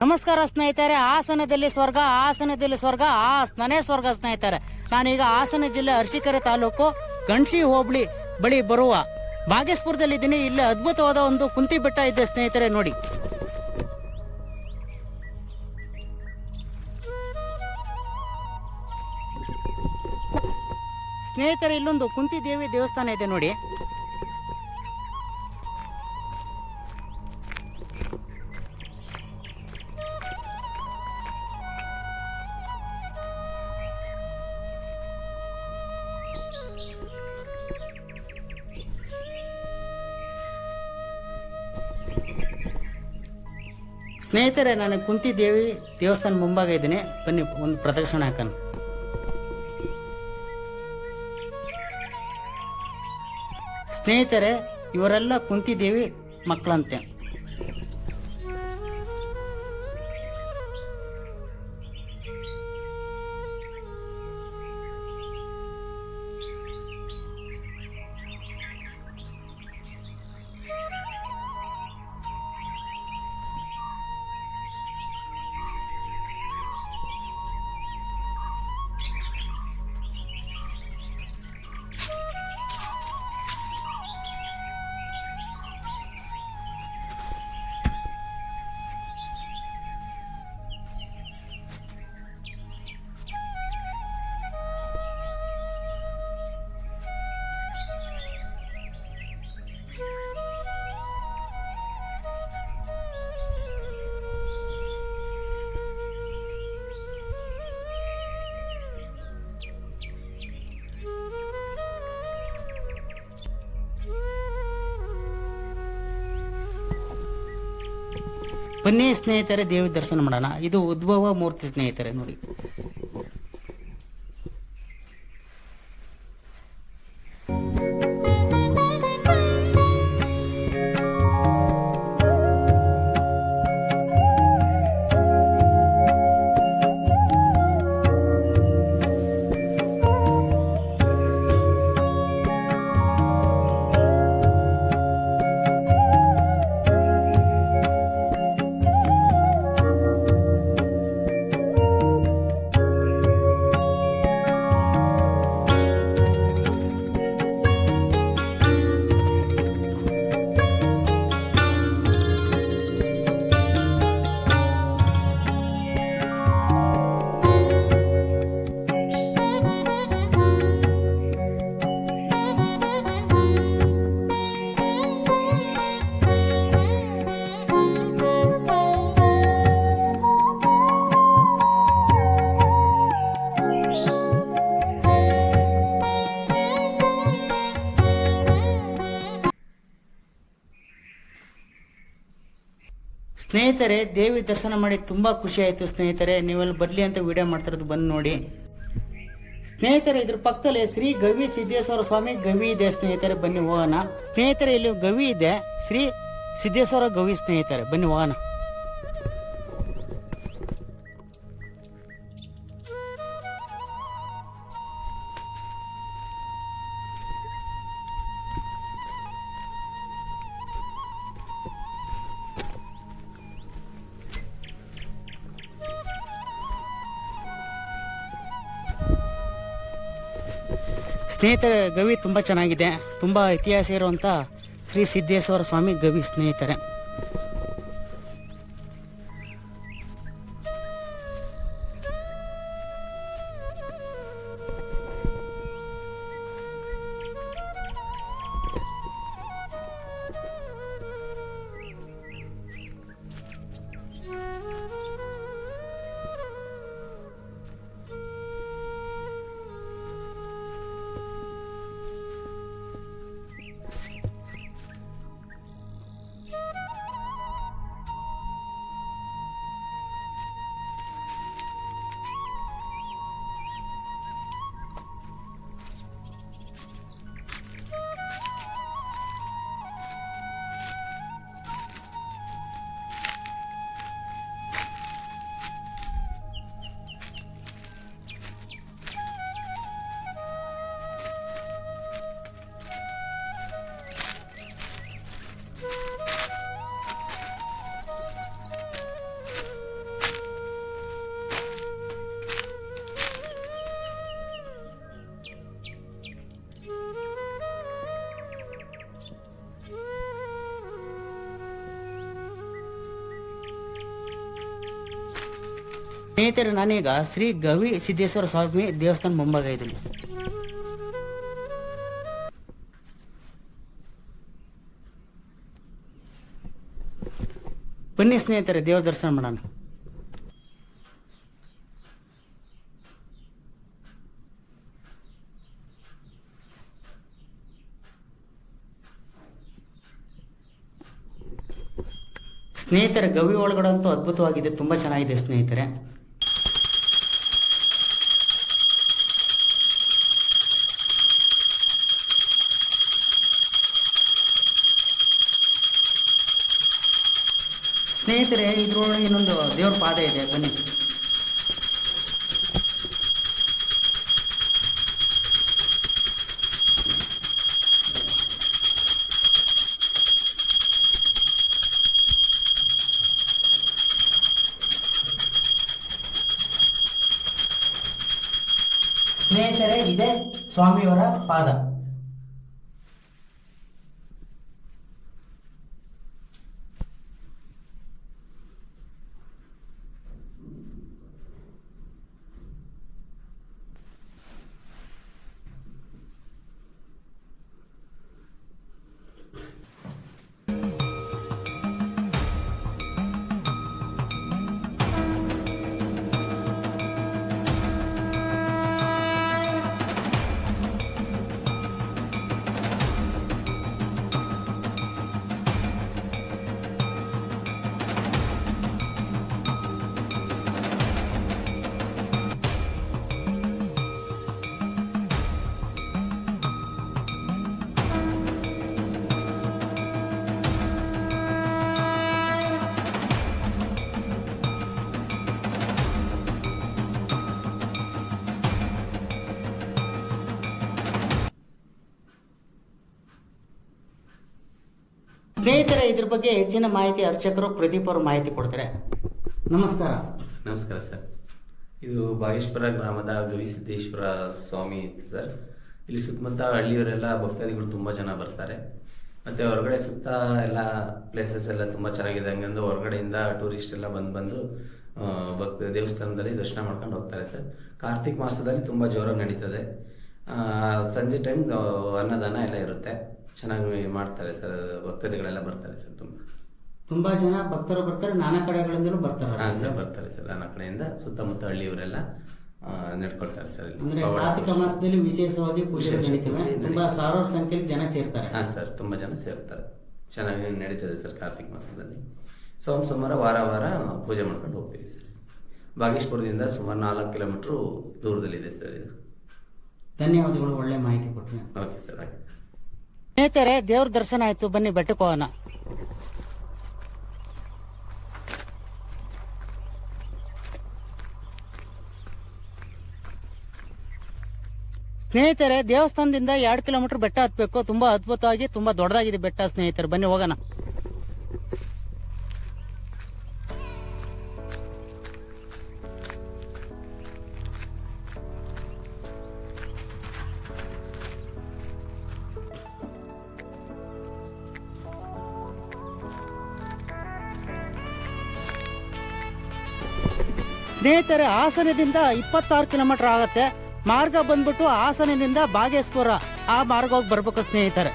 ನಮಸ್ಕಾರ ಸ್ನೇಹಿತರೆ. ಹಾಸನದಲ್ಲಿ ಸ್ವರ್ಗ, ಹಾಸನದಲ್ಲಿ ಸ್ವರ್ಗ, ಹಾಸನನೇ ಸ್ವರ್ಗ ಸ್ನೇಹಿತರೆ. ನಾನೀಗ ಹಾಸನ ಜಿಲ್ಲೆ ಅರಸೀಕೆರೆ ತಾಲೂಕು ಗಣಸಿ ಹೋಬಳಿ ಬಳಿ ಬರುವ ಭಾಗೇಶ್ಪುರದಲ್ಲಿದ್ದೀನಿ. ಇಲ್ಲಿ ಅದ್ಭುತವಾದ ಒಂದು ಕುಂತಿ ಬೆಟ್ಟ ಇದೆ ಸ್ನೇಹಿತರೆ, ನೋಡಿ. ಸ್ನೇಹಿತರೆ, ಇಲ್ಲೊಂದು ಕುಂತಿ ದೇವಿ ದೇವಸ್ಥಾನ ಇದೆ ನೋಡಿ. ಸ್ನೇಹಿತರೆ, ನಾನು ಕುಂತಿ ದೇವಿ ದೇವಸ್ಥಾನ ಮುಂಭಾಗ ಇದ್ದೀನಿ. ಬನ್ನಿ ಒಂದು ಪ್ರದಕ್ಷಿಣೆ ಹಾಕೋಣ. ಸ್ನೇಹಿತರೆ, ಇವರೆಲ್ಲ ಕುಂತಿ ದೇವಿ ಮಕ್ಕಳಂತೆ. ಬನ್ನಿ ಸ್ನೇಹಿತರೆ, ದೇವಿ ದರ್ಶನ ಮಾಡೋಣ. ಇದು ಉದ್ಭವ ಮೂರ್ತಿ ಸ್ನೇಹಿತರೆ, ನೋಡಿ. ಸ್ನೇಹಿತರೆ, ದೇವಿ ದರ್ಶನ ಮಾಡಿ ತುಂಬಾ ಖುಷಿ ಆಯ್ತು ಸ್ನೇಹಿತರೆ. ನೀವೆಲ್ಲ ಬರ್ಲಿ ಅಂತ ವಿಡಿಯೋ ಮಾಡ್ತಿರೋದು, ಬಂದು ನೋಡಿ. ಸ್ನೇಹಿತರೆ, ಇದ್ರ ಪಕ್ಕದಲ್ಲಿ ಶ್ರೀ ಗವಿ ಸಿದ್ದೇಶ್ವರ ಸ್ವಾಮಿ ಗವಿ ಇದೆ ಸ್ನೇಹಿತರೆ, ಬನ್ನಿ ಹೋಗೋಣ. ಸ್ನೇಹಿತರೆ, ಇಲ್ಲಿ ಗವಿ ಇದೆ, ಶ್ರೀ ಸಿದ್ದೇಶ್ವರ ಗವಿ ಸ್ನೇಹಿತರೆ, ಬನ್ನಿ ಹೋಗೋಣ. ಸ್ನೇಹಿತರೆ, ಗವಿ ತುಂಬಾ ಚೆನ್ನಾಗಿದೆ. ತುಂಬಾ ಇತಿಹಾಸ ಇರುವಂತ ಶ್ರೀ ಸಿದ್ದೇಶ್ವರ ಸ್ವಾಮಿ ಗವಿ ಸ್ನೇಹಿತರೆ. ಸ್ನೇಹಿತರೆ, ನಾನೀಗ ಶ್ರೀ ಗವಿ ಸಿದ್ದೇಶ್ವರ ಸ್ವಾಮಿ ದೇವಸ್ಥಾನ ಮುಂಭಾಗ ಇದ್ದೀನಿ. ಬನ್ನಿ ಸ್ನೇಹಿತರೆ, ದೇವ್ರ ದರ್ಶನ ಮಾಡೋಣ. ಸ್ನೇಹಿತರೆ, ಗವಿ ಒಳಗಡೆ ಅಂತೂ ಅದ್ಭುತವಾಗಿದೆ, ತುಂಬಾ ಚೆನ್ನಾಗಿದೆ ಸ್ನೇಹಿತರೆ. ಸ್ನೇಹಿತರೆ, ಇದ್ರೊಳಗೆ ಇನ್ನೊಂದು ದೇವ್ರ ಪಾದ ಇದೆ, ಬನ್ನಿ. ಸ್ನೇಹಿತರೆ, ಇದೆ ಸ್ವಾಮಿಯವರ ಪಾದ. ಸ್ನೇಹಿತರೆ, ಇದ್ರ ಬಗ್ಗೆ ಹೆಚ್ಚಿನ ಮಾಹಿತಿ ಅರ್ಚಕರು ಪ್ರದೀಪ್ ಅವರು ಮಾಹಿತಿ ಕೊಡ್ತಾರೆ. ನಮಸ್ಕಾರ. ನಮಸ್ಕಾರ ಸರ್. ಇದು ಬಾಗೇಶ್ವರ ಗ್ರಾಮದ ಗವಿಸಿದ್ದೇಶ್ವರ ಸ್ವಾಮಿ ಇತ್ತು ಸರ್. ಇಲ್ಲಿ ಸುತ್ತಮುತ್ತ ಹಳ್ಳಿಯವರೆಲ್ಲ ಭಕ್ತಾದಿಗಳು ತುಂಬ ಜನ ಬರ್ತಾರೆ. ಮತ್ತು ಹೊರಗಡೆ ಸುತ್ತ ಎಲ್ಲ ಪ್ಲೇಸಸ್ ಎಲ್ಲ ತುಂಬ ಚೆನ್ನಾಗಿದೆ. ಹಂಗಂದು ಹೊರಗಡೆಯಿಂದ ಟೂರಿಸ್ಟ್ ಎಲ್ಲ ಬಂದು ದೇವಸ್ಥಾನದಲ್ಲಿ ದರ್ಶನ ಮಾಡ್ಕೊಂಡು ಹೋಗ್ತಾರೆ ಸರ್. ಕಾರ್ತಿಕ್ ಮಾಸದಲ್ಲಿ ತುಂಬ ಜೋರಾಗಿ ನಡೀತದೆ. ಸಂಜೆ ಟೈಮ್ ಅನ್ನದಾನ ಎಲ್ಲ ಇರುತ್ತೆ, ಚೆನ್ನಾಗಿ ಮಾಡ್ತಾರೆ ಸರ್. ಭಕ್ತಾದಿಗಳೆಲ್ಲ ಬರ್ತಾರೆ ಸರ್. ತುಂಬಾ ಜನ ಭಕ್ತರು ಬರ್ತಾರೆ, ನಾನಾ ಕಡೆಗಳಿಂದಲೂ ಬರ್ತಾರೆ. ಹಾಂ ಸರ್, ಬರ್ತಾರೆ ಸರ್. ನಾನಾ ಕಡೆಯಿಂದ ಸುತ್ತಮುತ್ತ ಹಳ್ಳಿಯವರೆಲ್ಲ ನಡ್ಕೊಳ್ತಾರೆ ಸರ್. ಅಂದ್ರೆ ಕಾರ್ತಿಕ ಮಾಸದಲ್ಲಿ ವಿಶೇಷವಾಗಿ ಪೂಜೆ ನಡೀತವೆ, ತುಂಬಾ ಸಾವಿರಾರು ಸಂಖ್ಯೆಯಲ್ಲಿ ಜನ ಸೇರ್ತಾರೆ. ಹಾಂ ಸರ್, ತುಂಬಾ ಜನ ಸೇರ್ತಾರೆ. ಚೆನ್ನಾಗಿ ನಡೀತದೆ ಸರ್. ಕಾರ್ತಿಕ ಮಾಸದಲ್ಲಿ ಸೋಮವಾರ ವಾರ ಪೂಜೆ ಮಾಡ್ಕೊಂಡು ಹೋಗ್ತೀವಿ ಸರ್. ಬಾಗೇಶ್ಪುರದಿಂದ ಸುಮಾರು 4 ಕಿಲೋಮೀಟ್ರು ದೂರದಲ್ಲಿದೆ ಸರ್ ಇದು. ಧನ್ಯವಾದಗಳು, ಒಳ್ಳೆ ಮಾಹಿತಿ ಕೊಟ್ಟರೆ. ಓಕೆ ಸರ್, ಆಯ್ತು. ಸ್ನೇಹಿತರೆ, ದೇವ್ರ ದರ್ಶನ ಆಯ್ತು, ಬನ್ನಿ ಬೆಟ್ಟಕ್ಕೆ ಹೋಗೋಣ. ಸ್ನೇಹಿತರೆ, ದೇವಸ್ಥಾನದಿಂದ 2 ಕಿಲೋಮೀಟರ್ ಬೆಟ್ಟ ಹತ್ಬೇಕು. ತುಂಬಾ ಅದ್ಭುತವಾಗಿ ತುಂಬಾ ದೊಡ್ಡದಾಗಿದೆ ಬೆಟ್ಟ ಸ್ನೇಹಿತರೆ, ಬನ್ನಿ ಹೋಗೋಣ. ಸ್ನೇಹಿತರೆ, ಹಾಸನದಿಂದ 26 ಕಿಲೋಮೀಟರ್ ಆಗುತ್ತೆ. ಮಾರ್ಗ ಬಂದ್ಬಿಟ್ಟು ಹಾಸನದಿಂದ ಬಾಗೇಶ್ಪುರ ಆ ಮಾರ್ಗ ಹೋಗಿ ಬರ್ಬೇಕು ಸ್ನೇಹಿತರೆ.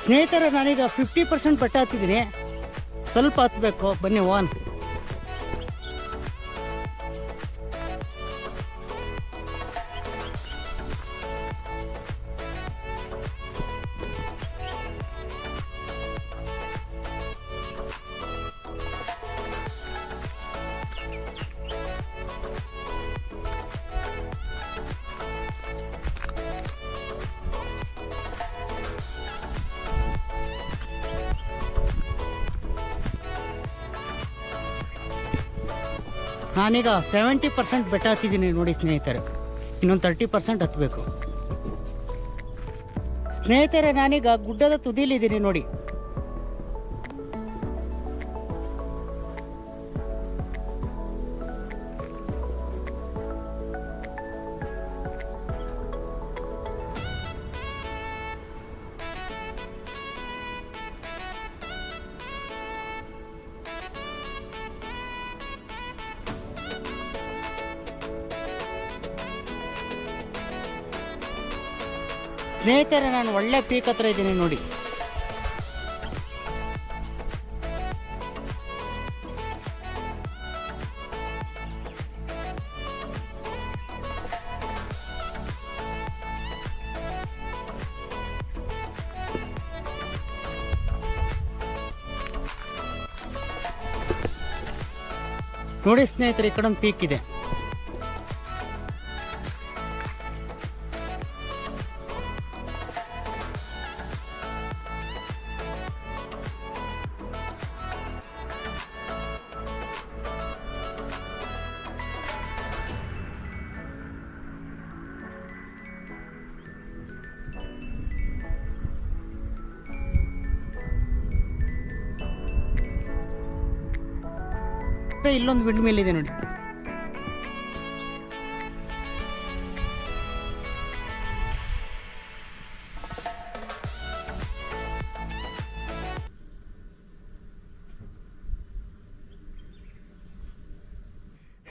ಸ್ನೇಹಿತರೆ, ನಾನೀಗ 50% ಬೆಟ್ಟ ಹತ್ತಿದ್ದೀನಿ, ಸ್ವಲ್ಪ ಹತ್ಬೇಕು, ಬನ್ನಿ ಹೋಗೋಣ. ನಾನೀಗ 70% ಬೆಟ್ಟ ಹತ್ತಿದ್ದೀನಿ ನೋಡಿ ಸ್ನೇಹಿತರೆ, ಇನ್ನೊಂದು 30% ಹತ್ತಬೇಕು. ಸ್ನೇಹಿತರೆ, ನಾನೀಗ ಗುಡ್ಡದ ತುದಿಲಿದ್ದೀನಿ ನೋಡಿ. ಸ್ನೇಹಿತರೆ, ನಾನು ಒಳ್ಳೆ ಪೀಕ್ ಹತ್ರ ಇದ್ದೀನಿ ನೋಡಿ. ನೋಡಿ ಸ್ನೇಹಿತರೆ, ಈ ಕಡೆ ಒಂದು ಪೀಕ್ ಇದೆ. ಇಲ್ಲೊಂದು ವಿಂಡ್ ಮಿಲ್ ಇದೆ ನೋಡಿ.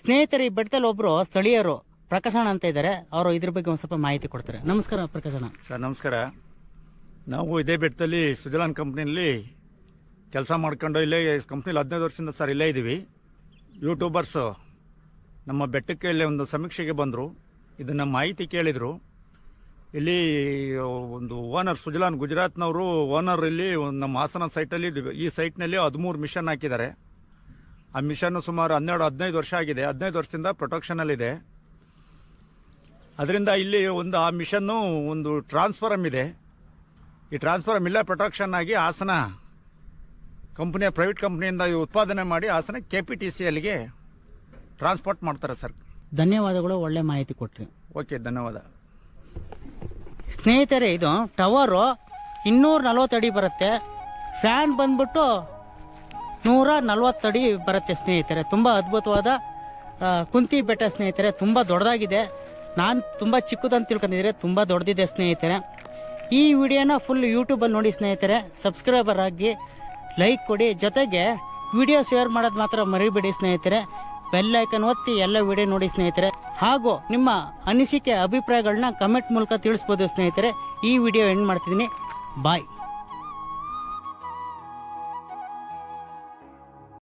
ಸ್ನೇಹಿತರೆ, ಈ ಬೆಟ್ಟದಲ್ಲಿ ಒಬ್ರು ಸ್ಥಳೀಯರು ಪ್ರಕಾಶಣ್ಣ ಅಂತ ಇದ್ದಾರೆ. ಅವರು ಇದ್ರ ಬಗ್ಗೆ ಒಂದು ಸ್ವಲ್ಪ ಮಾಹಿತಿ ಕೊಡ್ತಾರೆ. ನಮಸ್ಕಾರ ಪ್ರಕಾಶಣ್ಣ. ಸರ್ ನಮಸ್ಕಾರ. ನಾವು ಇದೇ ಬೆಟ್ಟದಲ್ಲಿ ಸುಜಲಾನ್ ಕಂಪ್ನಿಯಲ್ಲಿ ಕೆಲಸ ಮಾಡ್ಕೊಂಡು ಇಲ್ಲೇ ಕಂಪ್ನಿಲಿ 15 ವರ್ಷದಿಂದ ಸರ್ ಇಲ್ಲೇ ಇದ್ದೀವಿ. ಯೂಟ್ಯೂಬರ್ಸ್ ನಮ್ಮ ಬೆಟ್ಟಕ್ಕೆ ಇಲ್ಲಿ ಒಂದು ಸಮೀಕ್ಷೆಗೆ ಬಂದರು. ಇದನ್ನ ಮಾಹಿತಿ ಕೇಳಿದರು. ಇಲ್ಲಿ ಒಂದು ಓನರ್ ಸುಜಲಾನ್ ಗುಜರಾತ್ನವರು ಓನರ್ ಇಲ್ಲಿ ನಮ್ಮ ಹಾಸನ ಸೈಟಲ್ಲಿ ಈ ಸೈಟ್ನಲ್ಲಿ 13 ಮಿಷನ್ ಹಾಕಿದ್ದಾರೆ. ಆ ಮಿಷನ್ ಸುಮಾರು 12-15 ವರ್ಷ ಆಗಿದೆ. 15 ವರ್ಷದಿಂದ ಪ್ರೊಟೆಕ್ಷನಲ್ಲಿದೆ. ಅದರಿಂದ ಇಲ್ಲಿ ಒಂದು ಆ ಮಿಷನ್ನು ಒಂದು ಟ್ರಾನ್ಸ್ಫಾರಮ್ ಇದೆ. ಈ ಟ್ರಾನ್ಸ್ಫಾರಮ್ ಇಲ್ಲೇ ಪ್ರೊಟೆಕ್ಷನ್ ಆಗಿ ಹಾಸನ ಕಂಪ್ನಿಯ ಪ್ರೈವೇಟ್ ಕಂಪ್ನಿಯಿಂದ ಉತ್ಪಾದನೆ ಮಾಡಿ ಹಾಸನ KPTCLಗೆ ಟ್ರಾನ್ಸ್ಪೋರ್ಟ್ ಮಾಡ್ತಾರೆ ಸರ್. ಧನ್ಯವಾದಗಳು, ಒಳ್ಳೆ ಮಾಹಿತಿ ಕೊಟ್ರಿ. ಓಕೆ, ಧನ್ಯವಾದ. ಸ್ನೇಹಿತರೆ, ಇದು ಟವರು 240 ಅಡಿ ಬರುತ್ತೆ. ಫ್ಯಾನ್ ಬಂದ್ಬಿಟ್ಟು 140 ಅಡಿ ಬರುತ್ತೆ ಸ್ನೇಹಿತರೆ. ತುಂಬ ಅದ್ಭುತವಾದ ಕುಂತಿ ಬೆಟ್ಟ ಸ್ನೇಹಿತರೆ. ತುಂಬ ದೊಡ್ಡದಾಗಿದೆ. ನಾನು ತುಂಬ ಚಿಕ್ಕದಂತ ತಿಳ್ಕೊಂಡಿದ್ರೆ ತುಂಬ ದೊಡ್ಡದಿದೆ ಸ್ನೇಹಿತರೆ. ಈ ವಿಡಿಯೋನ ಫುಲ್ ಯೂಟ್ಯೂಬಲ್ಲಿ ನೋಡಿ ಸ್ನೇಹಿತರೆ. ಸಬ್ಸ್ಕ್ರೈಬರ್ ಆಗಿ ಲೈಕ್ ಕೊಡಿ. ಜೊತೆಗೆ ವಿಡಿಯೋ ಶೇರ್ ಮಾಡೋದು ಮಾತ್ರ ಮರಿಬೇಡಿ ಸ್ನೇಹಿತರೆ. ಬೆಲ್ ಐಕನ್ ಒತ್ತಿ ಎಲ್ಲ ವಿಡಿಯೋ ನೋಡಿ ಸ್ನೇಹಿತರೆ. ಹಾಗೂ ನಿಮ್ಮ ಅನಿಸಿಕೆ ಅಭಿಪ್ರಾಯಗಳನ್ನ ಕಮೆಂಟ್ ಮೂಲಕ ತಿಳಿಸ್ಬೋದು ಸ್ನೇಹಿತರೆ. ಈ ವಿಡಿಯೋ ಎಂಡ್ ಮಾಡ್ತಿದ್ದೀನಿ. ಬಾಯ್.